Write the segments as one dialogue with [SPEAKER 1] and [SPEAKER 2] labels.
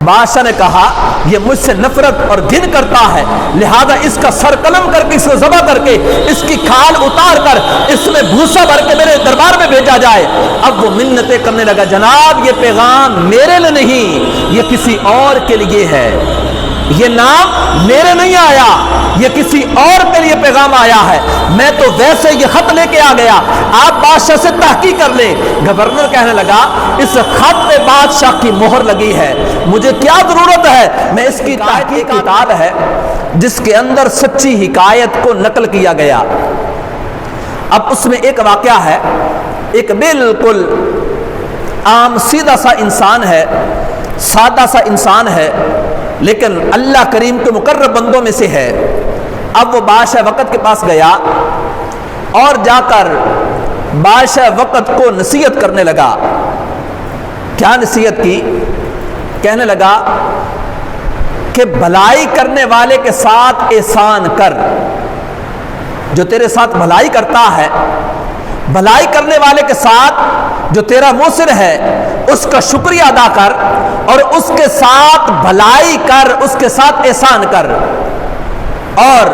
[SPEAKER 1] بادشاہ نے کہا یہ مجھ سے نفرت اور گھن کرتا ہے، لہذا اس کا سر قلم کر کے اس کو ذبح کر کے اس کی کھال اتار کر اس میں بھوسا بھر کے میرے دربار میں بھیجا جائے۔ اب وہ منتیں کرنے لگا، جناب یہ پیغام میرے لیے نہیں، یہ کسی اور کے لیے ہے، یہ نام میرے نہیں آیا، یہ کسی اور کے لیے پیغام آیا ہے، میں تو ویسے یہ خط لے کے آ گیا، آپ بادشاہ سے تحقیق کر لیں۔ گورنر کہنے لگا اس خط پہ بادشاہ کی مہر لگی ہے، مجھے کیا ضرورت ہے، میں اس کی تحقیق کتاب ہے جس کے اندر سچی حکایت کو نقل کیا گیا۔ اب اس میں ایک واقعہ ہے، ایک بالکل عام سیدھا سا انسان ہے، سادہ سا انسان ہے، لیکن اللہ کریم کے مقرب بندوں میں سے ہے۔ اب وہ بادشاہ وقت کے پاس گیا اور جا کر بادشاہ وقت کو نصیحت کرنے لگا۔ کیا نصیحت کی؟ کہنے لگا کہ بھلائی کرنے والے کے ساتھ احسان کر، جو تیرے ساتھ بھلائی کرتا ہے، بھلائی کرنے والے کے ساتھ جو تیرا موسر ہے اس کا شکریہ ادا کر، اور اس کے ساتھ بھلائی کر، اس کے ساتھ احسان کر، اور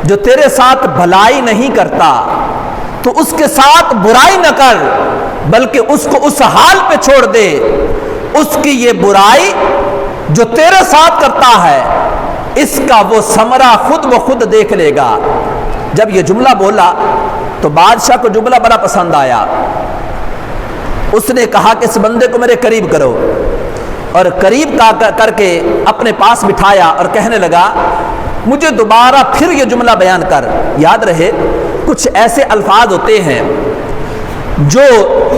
[SPEAKER 1] جو تیرے ساتھ بھلائی نہیں کرتا تو اس کے ساتھ برائی نہ کر، بلکہ اس کو اس حال پہ چھوڑ دے، اس کی یہ برائی جو تیرے ساتھ کرتا ہے اس کا وہ ثمرہ خود بخود دیکھ لے گا۔ جب یہ جملہ بولا تو بادشاہ کو جملہ بڑا پسند آیا، اس نے کہا کہ اس بندے کو میرے قریب کرو، اور قریب کر کے اپنے پاس بٹھایا اور کہنے لگا مجھے دوبارہ پھر یہ جملہ بیان کر۔ یاد رہے کچھ ایسے الفاظ ہوتے ہیں جو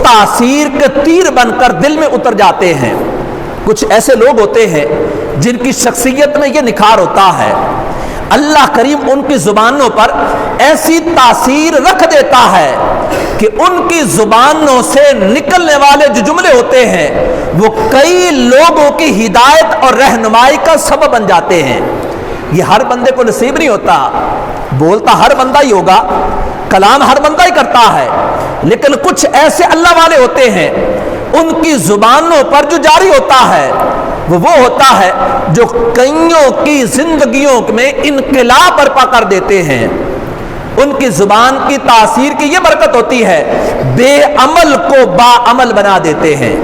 [SPEAKER 1] تاثیر کے تیر بن کر دل میں اتر جاتے ہیں، کچھ ایسے لوگ ہوتے ہیں جن کی شخصیت میں یہ نکھار ہوتا ہے، اللہ کریم ان کی زبانوں پر ایسی تاثیر رکھ دیتا ہے کہ ان کی زبانوں سے نکلنے والے جو جملے ہوتے ہیں وہ کئی لوگوں کی ہدایت اور رہنمائی کا سبب بن جاتے ہیں۔ یہ ہر بندے کو نصیب نہیں ہوتا، بولتا ہر بندہ ہی ہوگا، کلام ہر بندہ ہی کرتا ہے، لیکن کچھ ایسے اللہ والے ہوتے ہیں ان کی زبانوں پر جو جاری ہوتا ہے وہ ہوتا ہے جو کئیوں کی زندگیوں میں انقلاب برپا کر دیتے ہیں۔ ان کی زبان کی تاثیر کی یہ برکت ہوتی ہے، بے عمل کو با عمل بنا دیتے ہیں۔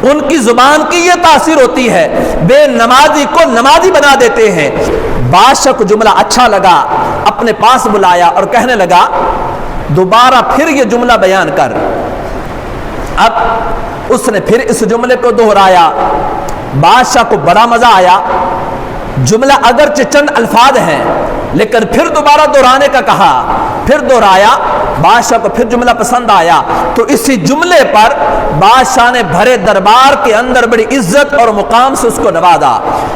[SPEAKER 1] ان کی زبان کی یہ تاثیر ہوتی ہے، بے نمازی کو نمازی بنا دیتے ہیں۔ بادشاہ کو جملہ اچھا لگا، اپنے پاس بلایا اور کہنے لگا دوبارہ پھر یہ جملہ بیان کر۔ اب اس نے پھر اس جملے کو دہرایا، بادشاہ کو بڑا مزہ آیا۔ جملہ اگرچہ چند الفاظ ہیں لیکن پھر دوبارہ دہرانے کا کہا، پھر دہرایا، بادشاہ کو پھر جملہ پسند آیا، تو اسی جملے پر بادشاہ نے بھرے دربار کے اندر بڑی عزت اور مقام سے اس کو نوازا،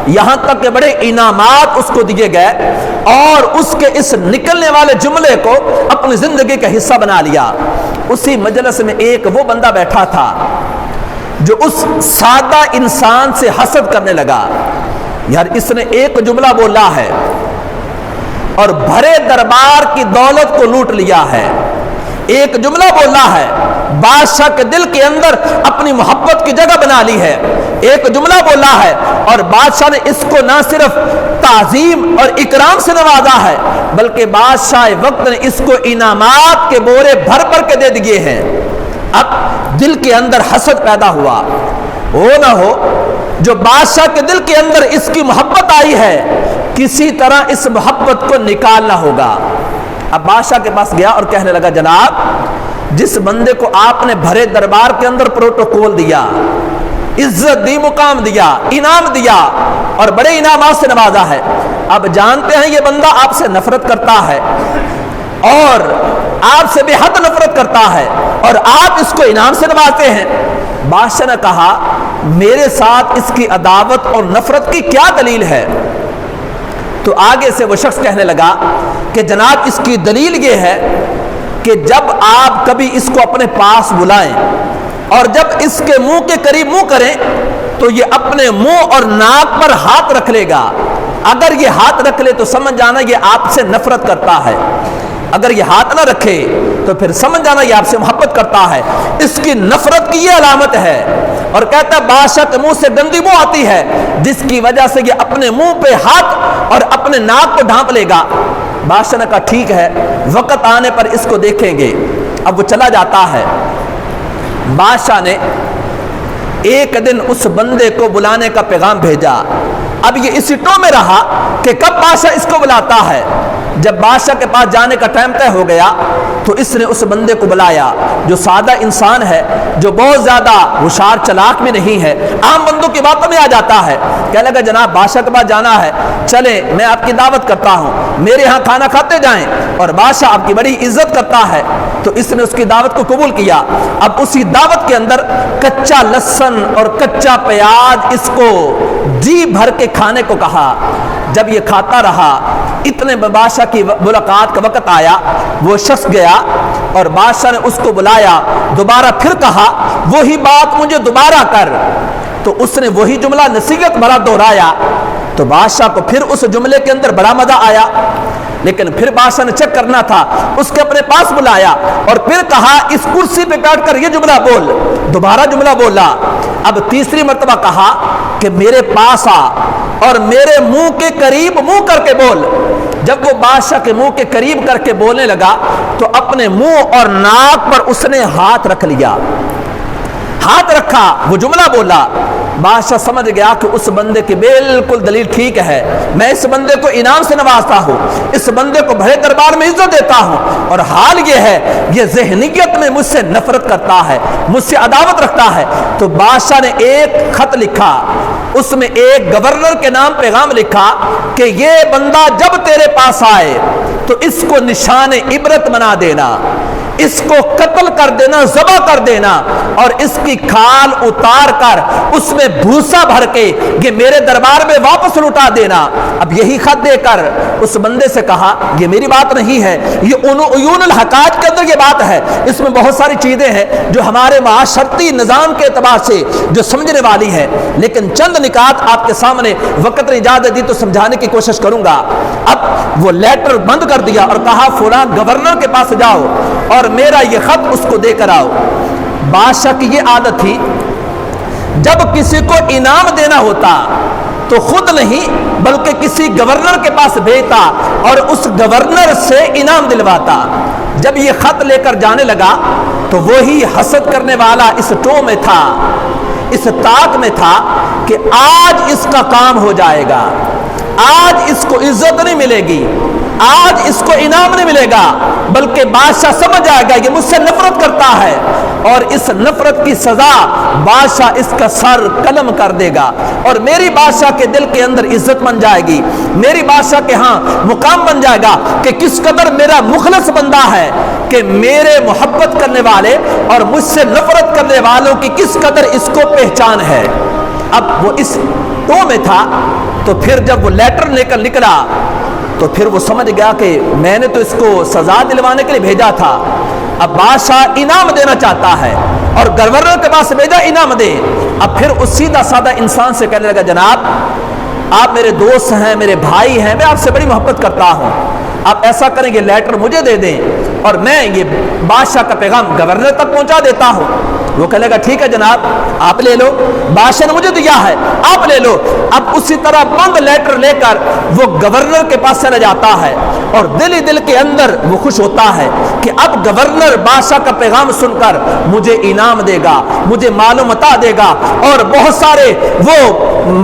[SPEAKER 1] یہاں تک کہ بڑے انعامات اس کو دیے گئے، اور اس کے اس نکلنے والے جملے کو اپنی زندگی کا حصہ بنا لیا۔ اسی مجلس میں ایک وہ بندہ بیٹھا تھا جو اس سادہ انسان سے حسد کرنے لگا، یار اس نے ایک جملہ بولا ہے اور بھرے دربار کی دولت کو لوٹ لیا ہے، ایک جملہ بولا ہے، بادشاہ کے دل کے اندر اپنی محبت کی جگہ بنا لی ہے، ایک جملہ بولا ہے اور بادشاہ نے اس کو نہ صرف تعظیم اور اکرام سے نوازا ہے بلکہ بادشاہ وقت نے اس کو انعامات کے بورے بھر بھر کے دے دیے ہیں۔ اب دل کے اندر حسد پیدا ہوا، ہو نہ ہو جو بادشاہ کے دل کے اندر اس کی محبت آئی ہے کسی طرح اس محبت کو نکالنا ہوگا۔ اب بادشاہ کے پاس گیا اور کہنے لگا جناب جس بندے کو آپ نے بھرے دربار کے اندر پروٹوکول دیا، عزت دی، مقام دیا، انعام دیا اور بڑے انعامات سے نوازا ہے، اب جانتے ہیں یہ بندہ آپ سے نفرت کرتا ہے اور آپ سے بے حد نفرت کرتا ہے اور آپ اس کو انعام سے نوازتے ہیں۔ بادشاہ نے کہا میرے ساتھ اس کی عداوت اور نفرت کی کیا دلیل ہے؟ تو آگے سے وہ شخص کہنے لگا کہ جناب اس کی دلیل یہ ہے کہ جب آپ کبھی اس کو اپنے پاس بلائیں اور جب اس کے منہ کے قریب منہ کریں تو یہ اپنے منہ اور ناک پر ہاتھ رکھ لے گا، اگر یہ ہاتھ رکھ لے تو سمجھ جانا یہ آپ سے نفرت کرتا ہے، اگر یہ ہاتھ نہ رکھے تو پھر سمجھ جانا یہ آپ سے محبت کرتا ہے۔ اس کی نفرت کی یہ علامت ہے اور کہتا ہے بادشاہ کے منہ سے گندی بو آتی ہے جس کی وجہ سے یہ اپنے منہ پہ ہاتھ اور اپنے ناک کو ڈھانپ لے گا۔ بادشاہ نے کہا ٹھیک ہے، وقت آنے پر اس کو دیکھیں گے۔ اب وہ چلا جاتا ہے۔ بادشاہ نے ایک دن اس بندے کو بلانے کا پیغام بھیجا۔ اب یہ اسی ٹو میں رہا کہ کب بادشاہ اس کو بلاتا ہے۔ جب بادشاہ کے پاس جانے کا ٹائم طے ہو گیا تو اس نے اس بندے کو بلایا جو سادہ انسان ہے، جو بہت زیادہ ہوشیار چلاک بھی نہیں ہے، عام بندوں کی باتوں میں آ جاتا ہے۔ کہنے لگا جناب بادشاہ کے پاس جانا ہے، چلیں میں آپ کی دعوت کرتا ہوں، میرے ہاں کھانا کھاتے جائیں، اور بادشاہ آپ کی بڑی عزت کرتا ہے۔ تو اس نے اس کی دعوت کو قبول کیا۔ اب اسی دعوت کے اندر کچا لہسن اور کچا پیاز اس کو جی بھر کے کھانے کو کہا۔ جب یہ کھاتا رہا، اتنے میں بادشاہ کی ملاقات کا وقت آیا، وہ شخص گیا اور بادشاہ نے اس کو بلایا، دوبارہ پھر کہا وہی بات مجھے دوبارہ کر۔ تو اس نے وہی جملہ نصیحت بھرا دہرایا، تو بادشاہ کو پھر اس جملے کے اندر بڑا مزہ آیا۔ لیکن پھر بادشاہ نے چیک کرنا تھا، اس کے اپنے پاس بلایا اور پھر کہا اس کرسی پہ بیٹھ کر یہ جملہ بول۔ دوبارہ جملہ بولا۔ اب تیسری مرتبہ کہا کہ میرے پاس آ اور میرے منہ کے قریب منہ کر کے بول۔ جب وہ بادشاہ کے منہ کے قریب کر کے بولنے لگا تو اپنے منہ اور ناک پر اس نے ہاتھ رکھ لیا، ہاتھ رکھا، وہ جملہ بولا۔ بادشاہ سمجھ گیا کہ اس بندے کی بالکل دلیل ٹھیک ہے، میں اس بندے کو انعام سے نوازتا ہوں، اس بندے کو بڑے دربار میں عزت دیتا ہوں، اور حال یہ ہے یہ ذہنیت میں مجھ سے نفرت کرتا ہے، مجھ سے عداوت رکھتا ہے۔ تو بادشاہ نے ایک خط لکھا، اس میں ایک گورنر کے نام پیغام لکھا کہ یہ بندہ جب تیرے پاس آئے تو اس کو نشان عبرت بنا دینا، اس کو قتل کر دینا، ذبح کر دینا، اور اس کی کھال اتار کر اس میں بھوسا بھر کے یہ میرے دربار میں واپس لوٹا دینا۔ اب یہی خط دے کر اس بندے سے کہا یہ میری بات نہیں ہے، یہ عیون الحقائق کے اندر یہ بات ہے، اس میں بہت ساری چیزیں ہیں جو ہمارے معاشرتی نظام کے اعتبار سے جو سمجھنے والی ہے، لیکن چند نکات آپ کے سامنے وقت نے اجازت دی تو سمجھانے کی کوشش کروں گا۔ اب وہ لیٹر بند کر دیا اور کہا فلاں گورنر کے پاس جاؤ اور میرا یہ خط اس کو دے کر آؤ۔ بادشاہ کی یہ عادت تھی جب کسی کو انعام دینا ہوتا تو خود نہیں بلکہ کسی گورنر کے پاس بھیجتا اور اس گورنر سے انعام دلواتا۔ جب یہ خط لے کر جانے لگا تو وہی حسد کرنے والا اس ٹو میں تھا، اس طاق میں تھا کہ آج اس کا کام ہو جائے گا، آج اس کو عزت نہیں ملے گی، آج اس کو انعام نہیں ملے گا، بلکہ بادشاہ سمجھ جائے گا یہ مجھ سے نفرت کرتا ہے، اور اس نفرت کی سزا بادشاہ اس کا سر قلم کر دے گا، اور میری بادشاہ کے دل کے اندر عزت بن جائے گی، میری بادشاہ کے ہاں مقام بن جائے گا کہ کس قدر میرا مخلص بندہ ہے، کہ میرے محبت کرنے والے اور مجھ سے نفرت کرنے والوں کی کس قدر اس کو پہچان ہے۔ اب وہ اس ٹو میں تھا، تو پھر جب وہ لیٹر لے کر نکلا تو پھر وہ سمجھ گیا کہ میں نے تو اس کو سزا دلوانے کے لیے بھیجا تھا، اب بادشاہ انعام دینا چاہتا ہے اور گورنر کے پاس بھیجا انعام دے۔ اب پھر اس سیدھا سادہ انسان سے کہنے لگا جناب آپ میرے دوست ہیں، میرے بھائی ہیں، میں آپ سے بڑی محبت کرتا ہوں، آپ ایسا کریں یہ لیٹر مجھے دے دیں اور میں یہ بادشاہ کا پیغام گورنر تک پہنچا دیتا ہوں۔ وہ کہے گا ٹھیک ہے جناب آپ لے لو، بادشاہ نے مجھے دیا ہے آپ لے لو۔ اب اسی طرح بند لیٹر لے کر وہ گورنر کے پاس چلا جاتا ہے اور دل ہی دل کے اندر وہ خوش ہوتا ہے کہ اب گورنر بادشاہ کا پیغام سن کر مجھے انعام دے گا، مجھے مال و متاع دے گا، اور بہت سارے وہ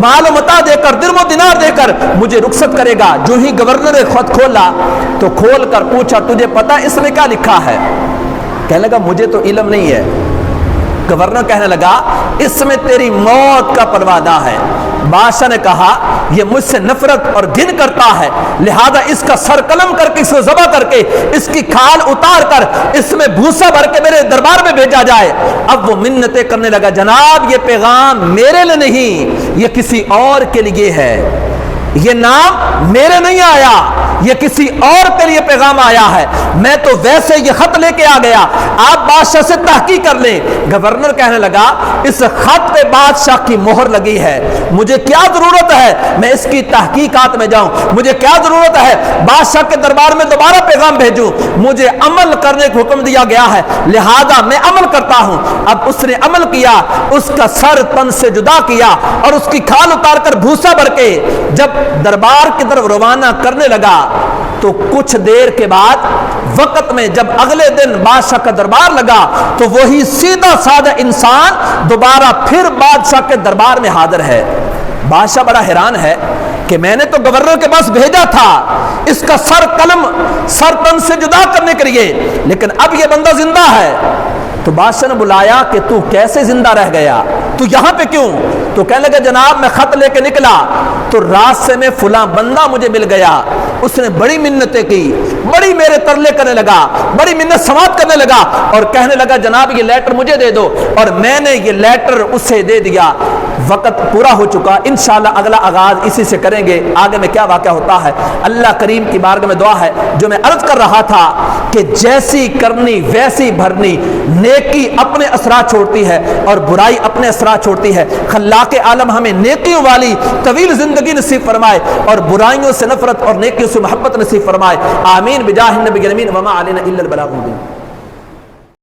[SPEAKER 1] مال و متاع دے کر درم و دینار دے کر مجھے رخصت کرے گا۔ جو ہی گورنر نے خط کھولا تو کھول کر پوچھا تجھے پتا اس میں کیا لکھا ہے؟ کہنے لگا مجھے تو علم نہیں ہے۔ گورنر کہنے لگا اس میں تیری موت کا پروادہ ہے۔ بادشاہ نے کہا یہ مجھ سے نفرت اور گھن کرتا ہے، لہذا اس کا سر قلم کر کے اس کو ذبح کر کے اس کی کھال اتار کر اس میں بھوسا بھر کے میرے دربار میں بھیجا جائے۔ اب وہ منتیں کرنے لگا جناب یہ پیغام میرے لیے نہیں، یہ کسی اور کے لیے ہے، یہ نام میرے نہیں آیا، یہ کسی اور کے لیے پیغام آیا ہے، میں تو ویسے یہ خط لے کے آ گیا، آپ بادشاہ سے تحقیق کر لیں۔ گورنر کہنے لگا اس خط پہ بادشاہ کی مہر لگی ہے، مجھے کیا ضرورت ہے میں اس کی تحقیقات میں جاؤں، مجھے کیا ضرورت ہے بادشاہ کے دربار میں دوبارہ پیغام بھیجوں، مجھے عمل کرنے کو حکم دیا گیا ہے، لہذا میں عمل کرتا ہوں۔ اب اس نے عمل کیا، اس کا سر تن سے جدا کیا اور اس کی کھال اتار کر بھوسا بھر کے جب دربار کی طرف روانہ کرنے لگا تو کچھ دیر کے بعد وقت میں جب اگلے دن بادشاہ کا دربار لگا تو وہی سیدھا سادہ انسان دوبارہ پھر بادشاہ کے دربار میں حاضر ہے۔ بادشاہ بڑا حیران ہے کہ میں نے تو گورنر کے پاس بھیجا تھا اس کا سر قلم سر تن سے جدا کرنے کے لیے، لیکن اب یہ بندہ زندہ ہے۔ تو بادشاہ نے بلایا کہ تو کیسے زندہ رہ گیا، تو یہاں پہ کیوں؟ تو کہنے لگا جناب میں خط لے کے نکلا تو راستے میں فلاں بندہ مجھے مل گیا، اس نے بڑی منتیں کی، بڑی میرے ترلے کرنے لگا، بڑی منت سماعت کرنے لگا اور کہنے لگا جناب یہ لیٹر مجھے دے دو، اور میں نے یہ لیٹر اسے دے دیا۔ وقت پورا ہو چکا، انشاءاللہ اگلا آغاز اسی سے کریں گے، آگے میں کیا واقعہ ہوتا ہے۔ اللہ کریم کی بارگاہ میں دعا ہے، جو میں عرض کر رہا تھا کہ جیسی کرنی ویسی بھرنی، نیکی اپنے اثرات چھوڑتی ہے اور برائی اپنے اثرات چھوڑتی ہے۔ خلاق عالم ہمیں نیکیوں والی طویل زندگی نصیب فرمائے اور برائیوں سے نفرت اور نیکیوں سے محبت نصیب فرمائے، آمین بجاہ النبی الامین، وما علینا الا البلاغ المبین۔